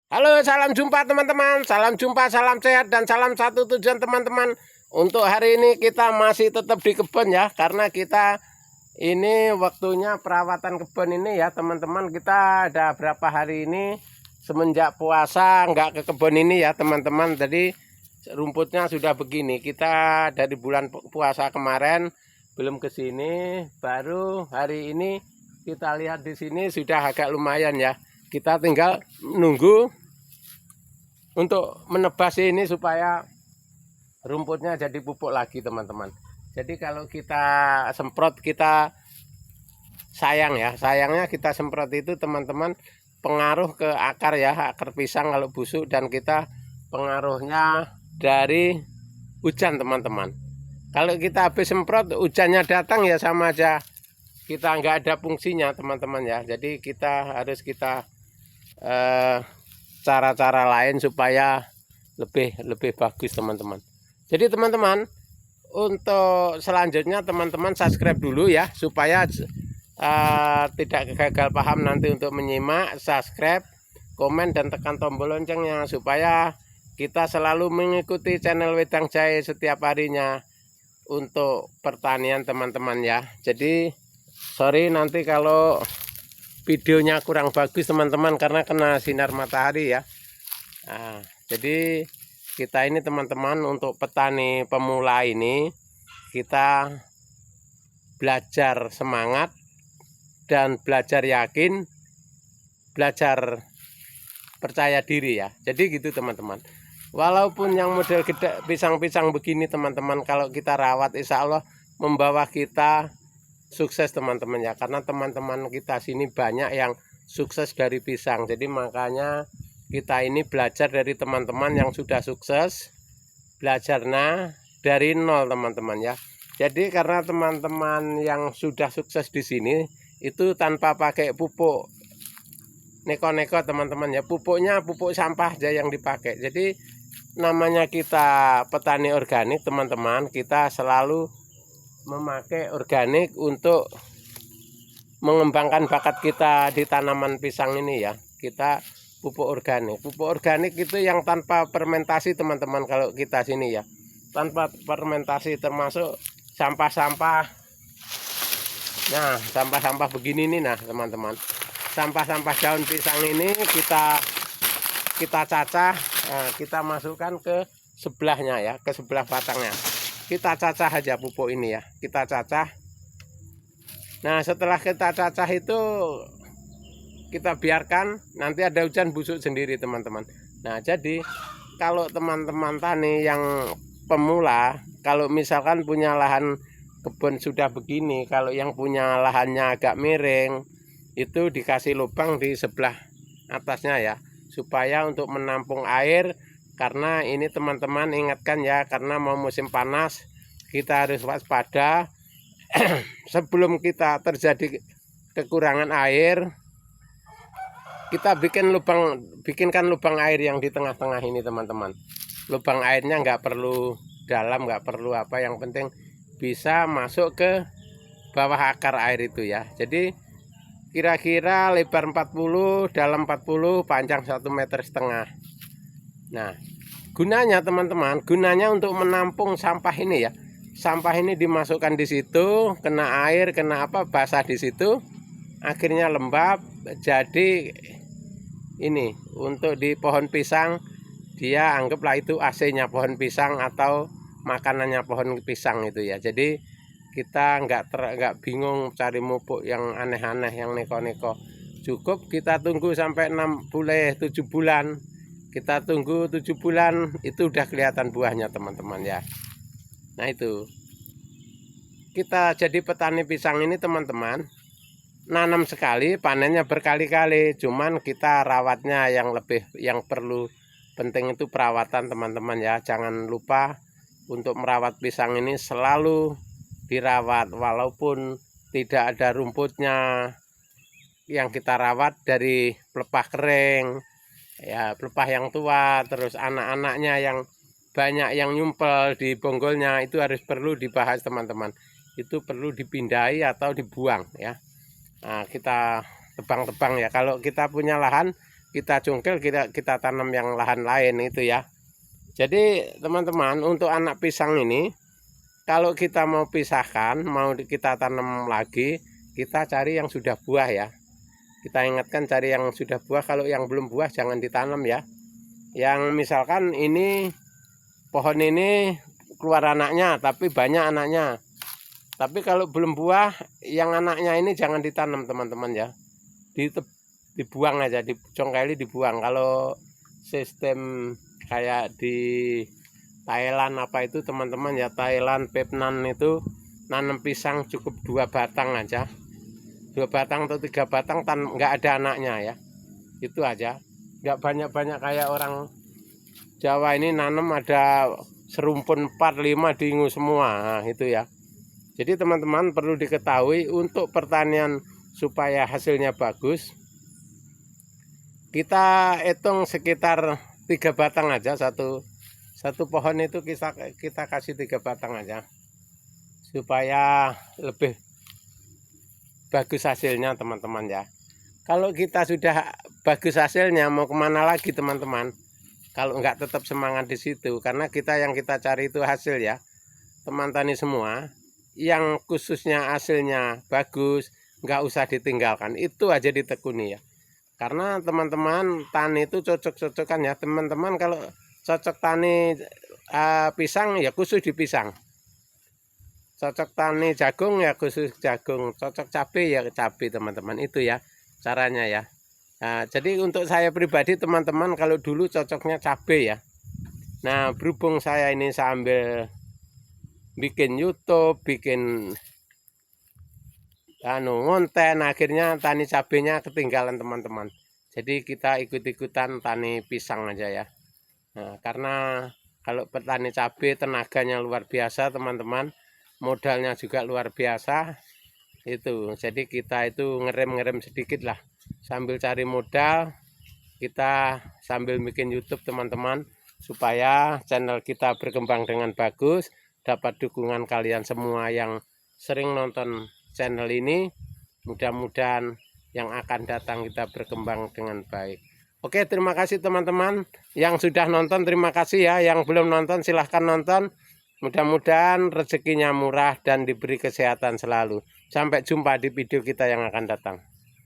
Halo, salam jumpa teman-teman. Salam jumpa, salam sehat, dan salam satu tujuan teman-teman. Untuk hari ini kita masih tetap di kebun ya, karena kita ini waktunya perawatan kebun ini ya teman-teman. Kita ada berapa hari ini semenjak puasa nggak ke kebun ini ya teman-teman. Jadi rumputnya sudah begini. Kita dari bulan puasa kemarin belum ke sini, baru hari ini kita lihat di sini sudah agak lumayan ya. Kita tinggal nunggu untuk menebas ini supaya rumputnya jadi pupuk lagi teman-teman. Jadi kalau kita semprot, kita sayang ya, sayangnya kita semprot itu teman-teman pengaruh ke akar ya, akar pisang kalau busuk, dan kita pengaruhnya dari hujan teman-teman. Kalau kita habis semprot hujannya datang ya sama aja kita nggak ada fungsinya teman-teman ya. Jadi harus kita cara-cara lain supaya lebih bagus teman-teman. Jadi teman-teman, untuk selanjutnya teman-teman subscribe dulu ya, supaya tidak gagal paham nanti untuk menyimak. Subscribe, komen, dan tekan tombol loncengnya supaya kita selalu mengikuti channel Wedang Jahe setiap harinya untuk pertanian teman-teman ya. Jadi sorry nanti kalau videonya kurang bagus teman-teman, karena kena sinar matahari ya. Nah, jadi kita ini teman-teman, untuk petani pemula ini kita belajar semangat dan belajar yakin, belajar percaya diri ya. Jadi gitu teman-teman. Walaupun yang model gede pisang-pisang begini teman-teman, kalau kita rawat insya Allah membawa kita sukses teman-teman ya, karena teman-teman kita sini banyak yang sukses dari pisang. Jadi makanya kita ini belajar dari teman-teman yang sudah sukses, belajarnya dari nol teman-teman ya. Jadi karena teman-teman yang sudah sukses di sini itu tanpa pakai pupuk neko-neko teman-teman ya, pupuknya pupuk sampah aja yang dipakai. Jadi namanya kita petani organik teman-teman, kita selalu memakai organik untuk mengembangkan bakat kita di tanaman pisang ini ya. Kita pupuk organik itu yang tanpa fermentasi teman-teman. Kalau kita sini ya tanpa fermentasi, termasuk sampah-sampah. Nah, sampah-sampah begini nih, nah teman-teman, sampah-sampah daun pisang ini kita cacah, nah, kita masukkan ke sebelahnya ya, ke sebelah batangnya. Kita cacah aja pupuk ini ya, kita cacah. Nah, setelah kita cacah itu kita biarkan, nanti ada hujan busuk sendiri teman-teman. Nah, jadi kalau teman-teman tani yang pemula, kalau misalkan punya lahan kebun sudah begini, kalau yang punya lahannya agak miring, itu dikasih lubang di sebelah atasnya ya, supaya untuk menampung air. Karena ini teman-teman ingatkan ya, karena mau musim panas kita harus waspada. Sebelum kita terjadi kekurangan air, kita bikinkan lubang air yang di tengah-tengah ini teman-teman. Lubang airnya nggak perlu dalam, nggak perlu apa, yang penting bisa masuk ke bawah akar air itu ya. Jadi kira-kira lebar 40, dalam 40, panjang 1,5 meter. Nah, gunanya teman-teman, gunanya untuk menampung sampah ini ya. Sampah ini dimasukkan di situ, kena air, kena apa, basah di situ, akhirnya lembab. Jadi ini untuk di pohon pisang, dia anggaplah itu AC-nya pohon pisang atau makanannya pohon pisang itu ya. Jadi kita nggak bingung cari pupuk yang aneh-aneh, yang neko-neko. Cukup kita tunggu sampai 7 bulan. Kita tunggu 7 bulan, itu udah kelihatan buahnya teman-teman ya. Nah, itu kita jadi petani pisang ini teman-teman, nanam sekali panennya berkali-kali. Cuman kita rawatnya yang perlu penting itu perawatan teman-teman ya. Jangan lupa untuk merawat pisang ini selalu dirawat, walaupun tidak ada rumputnya, yang kita rawat dari pelepah kering ya, pelepah yang tua, terus anak-anaknya yang banyak yang nyumpel di bonggolnya, itu perlu dibahas teman-teman. Itu perlu dipindahi atau dibuang ya. Nah, kita tebang-tebang ya. Kalau kita punya lahan, kita cungkil, kita tanam yang lahan lain itu ya. Jadi teman-teman, untuk anak pisang ini kalau kita mau pisahkan, mau kita tanam lagi, kita cari yang sudah buah ya. Kita ingatkan cari yang sudah buah, kalau yang belum buah jangan ditanam ya. Yang misalkan ini pohon ini keluar anaknya tapi banyak anaknya, tapi kalau belum buah yang anaknya ini jangan ditanam teman-teman ya. Dibuang aja, dicongkeli dibuang. Kalau sistem kayak di Thailand apa itu teman-teman ya, Thailand, Vietnam itu nanam pisang cukup 2 batang aja, 2 batang atau 3 batang nggak ada anaknya ya, itu aja. Nggak banyak-banyak kayak orang Jawa ini nanam ada serumpun 4-5 diingu semua, nah, itu ya. Jadi teman-teman perlu diketahui, untuk pertanian supaya hasilnya bagus, kita hitung sekitar 3 batang aja, satu pohon itu kita kasih 3 batang aja supaya lebih bagus hasilnya teman-teman ya. Kalau kita sudah bagus hasilnya, mau kemana lagi teman-teman? Kalau enggak tetap semangat di situ, karena yang kita cari itu hasil ya. Teman tani semua, yang khususnya hasilnya bagus, enggak usah ditinggalkan, itu aja ditekuni ya. Karena teman-teman tani itu cocok-cocokan ya teman-teman. Kalau cocok tani pisang ya khusus di pisang, cocok tani jagung ya khusus jagung, cocok cabai ya cabai teman-teman, itu ya caranya ya. Nah, jadi untuk saya pribadi teman-teman, kalau dulu cocoknya cabai ya. Nah, berhubung saya ini sambil bikin YouTube, bikin ngonten, akhirnya tani cabenya ketinggalan teman-teman. Jadi kita ikut-ikutan tani pisang aja ya. Nah, karena kalau petani cabai tenaganya luar biasa teman-teman, modalnya juga luar biasa itu. Jadi kita itu ngerem sedikit lah, sambil cari modal, kita sambil bikin YouTube teman-teman, supaya channel kita berkembang dengan bagus, dapat dukungan kalian semua yang sering nonton channel ini. Mudah-mudahan yang akan datang kita berkembang dengan baik. Oke, terima kasih teman-teman yang sudah nonton, terima kasih ya. Yang belum nonton silahkan nonton. Mudah-mudahan rezekinya murah dan diberi kesehatan selalu. Sampai jumpa di video kita yang akan datang.